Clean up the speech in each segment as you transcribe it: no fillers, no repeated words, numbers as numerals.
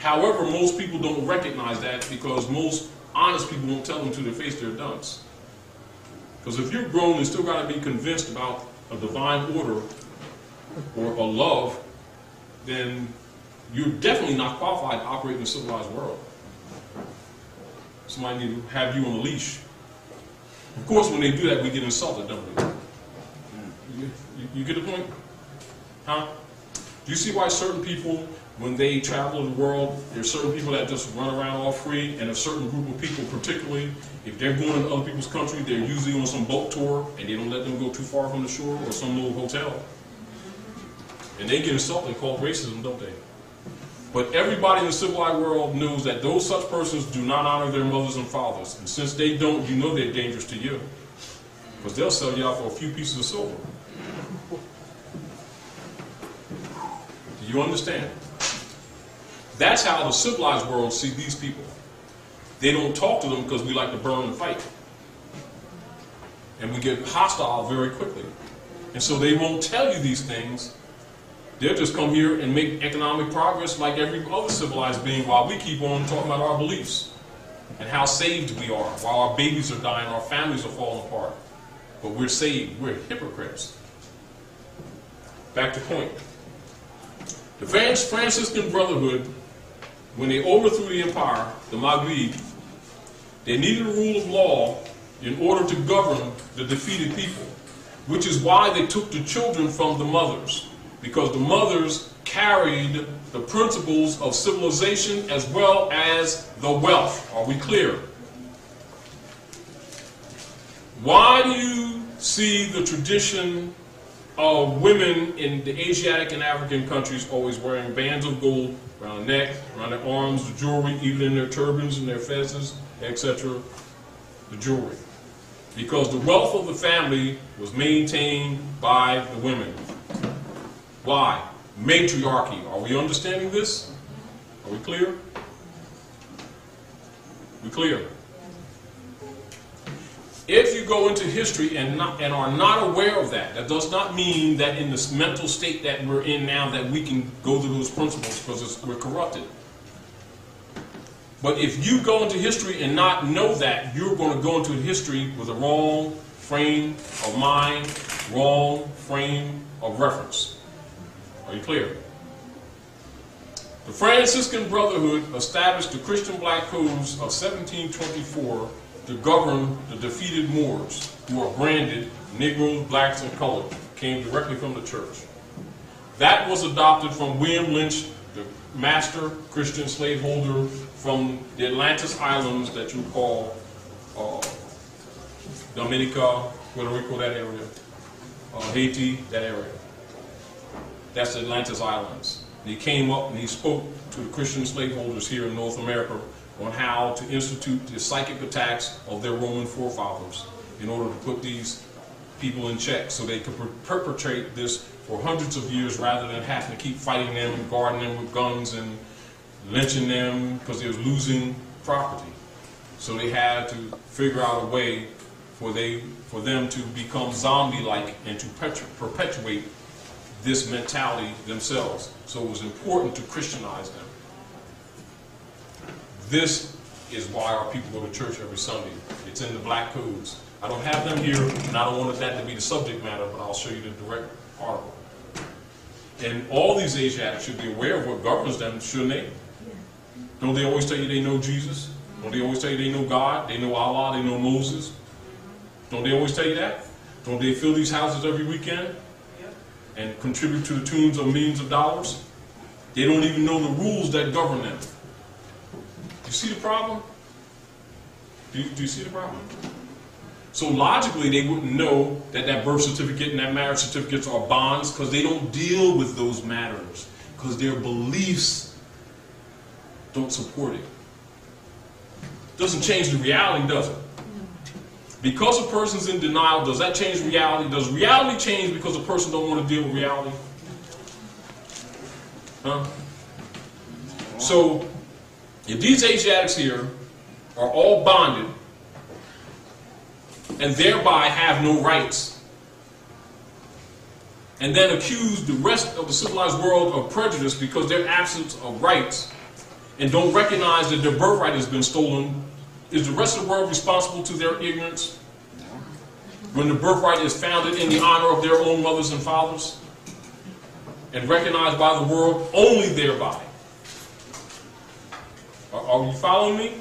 However, most people don't recognize that because most honest people won't tell them to their face they're dunce. Because if you're grown and still got to be convinced about a divine order or a love, then you're definitely not qualified to operate in a civilized world. Somebody need to have you on a leash. Of course, when they do that, we get insulted, don't we? You get the point? Huh? Do you see why certain people, when they travel the world, there's certain people that just run around all free, and a certain group of people, particularly, if they're going to other people's country, they're usually on some boat tour, and they don't let them go too far from the shore or some little hotel. And they get insulted and called racism, don't they? But everybody in the civilized world knows that those such persons do not honor their mothers and fathers. And since they don't, you know they're dangerous to you. Because they'll sell you out for a few pieces of silver. Do you understand? That's how the civilized world see these people. They don't talk to them because we like to burn and fight. And we get hostile very quickly. And so they won't tell you these things. They'll just come here and make economic progress like every other civilized being while we keep on talking about our beliefs and how saved we are, while our babies are dying, our families are falling apart. But we're saved. We're hypocrites. Back to point. The Franciscan Brotherhood, when they overthrew the empire, the Maghrib, they needed a rule of law in order to govern the defeated people, which is why they took the children from the mothers. Because the mothers carried the principles of civilization as well as the wealth. Are we clear? Why do you see the tradition of women in the Asiatic and African countries always wearing bands of gold around their neck, around their arms, the jewelry, even in their turbans and their fezzes, etc., the jewelry? Because the wealth of the family was maintained by the women. Why? Matriarchy. Are we understanding this? Are we clear? We clear? If you go into history and are not aware of that, that does not mean that in this mental state that we're in now that we can go to those principles because we're corrupted. But if you go into history and not know that, you're going to go into history with a wrong frame of mind, wrong frame of reference. Are you clear? The Franciscan Brotherhood established the Christian Black Codes of 1724 to govern the defeated Moors, who are branded Negroes, blacks, and colored, came directly from the church. That was adopted from William Lynch, the master Christian slaveholder from the Atlantis Islands that you call Dominica, Puerto Rico, that area, Haiti, that area. That's the Atlantis Islands. And he came up and he spoke to the Christian slaveholders here in North America on how to institute the psychic attacks of their Roman forefathers in order to put these people in check so they could perpetrate this for hundreds of years rather than having to keep fighting them and guarding them with guns and lynching them because they was losing property. So they had to figure out a way for them to become zombie-like and to perpetuate this mentality themselves. So it was important to Christianize them. This is why our people go to church every Sunday. It's in the Black Codes. I don't have them here, and I don't want that to be the subject matter, but I'll show you the direct article. And all these Asiatics should be aware of what governs them, shouldn't they? Don't they always tell you they know Jesus? Don't they always tell you they know God? They know Allah, they know Moses? Don't they always tell you that? Don't they fill these houses every weekend and contribute to the tunes of millions of dollars? They don't even know the rules that govern them. Do you see the problem? Do you see the problem? So logically, they wouldn't know that that birth certificate and that marriage certificates are bonds because they don't deal with those matters because their beliefs don't support it. Doesn't change the reality, does it? Because a person's in denial, does that change reality? Does reality change because a person don't want to deal with reality? Huh? So, if these Asiatics here are all bonded and thereby have no rights, and then accuse the rest of the civilized world of prejudice because their absence of rights, and don't recognize that their birthright has been stolen, is the rest of the world responsible to their ignorance? When the birthright is founded in the honor of their own mothers and fathers, and recognized by the world only thereby. Are you following me?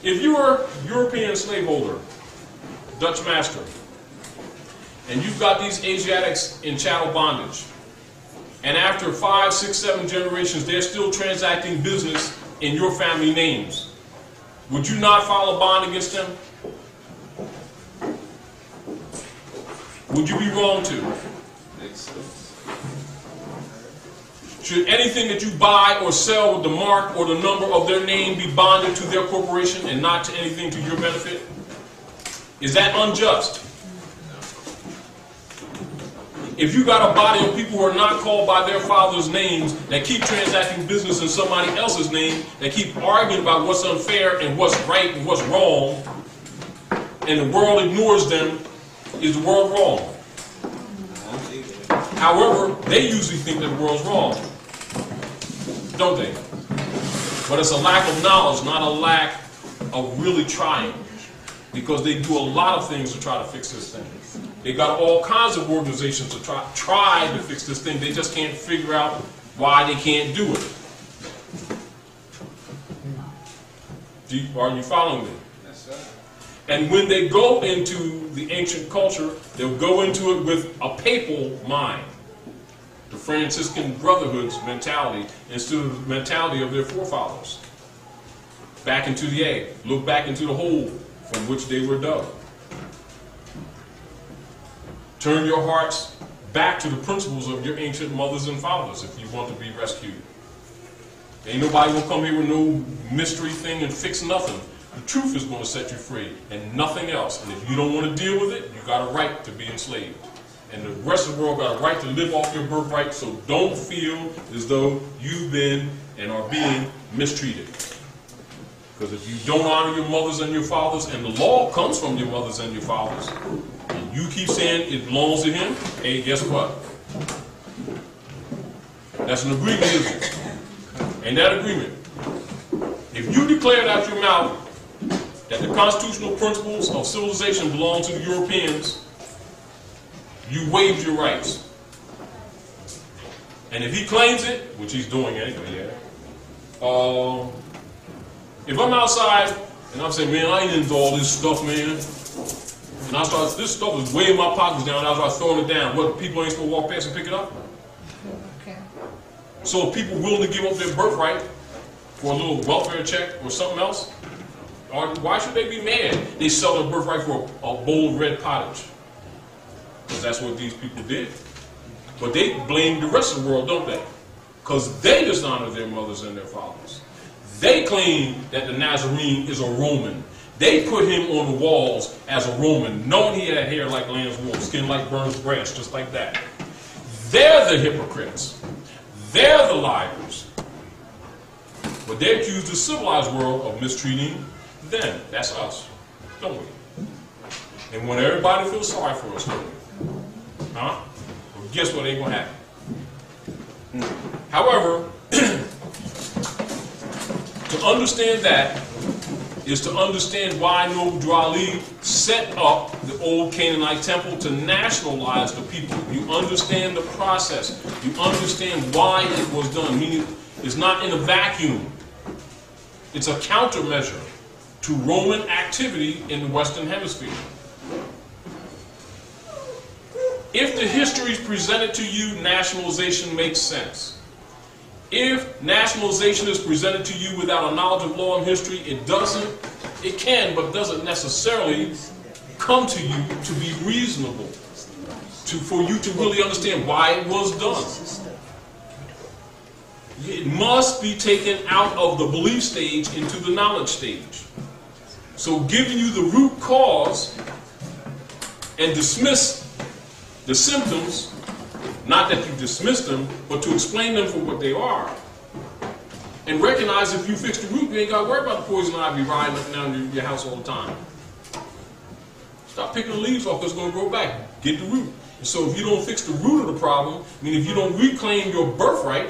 If you're a European slaveholder, Dutch master, and you've got these Asiatics in chattel bondage, and after 5, 6, 7 generations, they're still transacting business in your family names, would you not file a bond against them? Would you be wrong to? Should anything that you buy or sell with the mark or the number of their name be bonded to their corporation and not to anything to your benefit? Is that unjust? If you got a body of people who are not called by their father's names, that keep transacting business in somebody else's name, that keep arguing about what's unfair and what's right and what's wrong, and the world ignores them, is the world wrong? However, they usually think that the world's wrong, don't they? But it's a lack of knowledge, not a lack of really trying, because they do a lot of things to try to fix this thing. They got all kinds of organizations to try to fix this thing. They just can't figure out why they can't do it. Are you following me? Yes, sir. And when they go into the ancient culture, they'll go into it with a papal mind, the Franciscan Brotherhood's mentality, instead of the mentality of their forefathers. Back into the egg. Look back into the hole from which they were dug. Turn your hearts back to the principles of your ancient mothers and fathers if you want to be rescued. Ain't nobody gonna come here with no mystery thing and fix nothing. The truth is going to set you free, and nothing else. And if you don't want to deal with it, you got a right to be enslaved. And the rest of the world got a right to live off your birthright, so don't feel as though you've been and are being mistreated. Because if you don't honor your mothers and your fathers, and the law comes from your mothers and your fathers, and you keep saying it belongs to him, hey, guess what? That's an agreement, isn't it? And that agreement, if you declared out your mouth that the constitutional principles of civilization belong to the Europeans, you waived your rights. And if he claims it, which he's doing anyway, yeah. If I'm outside and I'm saying, man, I ain't into all this stuff, man, and I start, this stuff is way in my pockets down, and I start throwing it down, what, people ain't supposed to walk past and pick it up? Okay. So if people willing to give up their birthright for a little welfare check or something else, or why should they be mad? They sell their birthright for a bowl of red pottage. Because that's what these people did. But they blame the rest of the world, don't they? Because they dishonor their mothers and their fathers. They claim that the Nazarene is a Roman. They put him on the walls as a Roman, knowing he had hair like lamb's wool, skin like burnished brass, just like that. They're the hypocrites. They're the liars. But they accuse the civilized world of mistreating them. That's us, don't we? And when everybody feels sorry for us, don't we? Huh? Well, guess what ain't gonna happen? However, to understand that is to understand why Noble Ali set up the old Canaanite temple to nationalize the people. You understand the process. You understand why it was done. Meaning, it's not in a vacuum. It's a countermeasure to Roman activity in the Western Hemisphere. If the history is presented to you, nationalization makes sense. If nationalization is presented to you without a knowledge of law and history, it can, but doesn't necessarily come to you to be reasonable, for you to really understand why it was done. It must be taken out of the belief stage into the knowledge stage. So giving you the root cause and dismiss the symptoms, not that you dismiss them, but to explain them for what they are. And recognize if you fix the root, you ain't got to worry about the poison ivy riding up and down your house all the time. Stop picking the leaves off, because it's going to grow back. Get the root. And so if you don't fix the root of the problem, I mean, if you don't reclaim your birthright,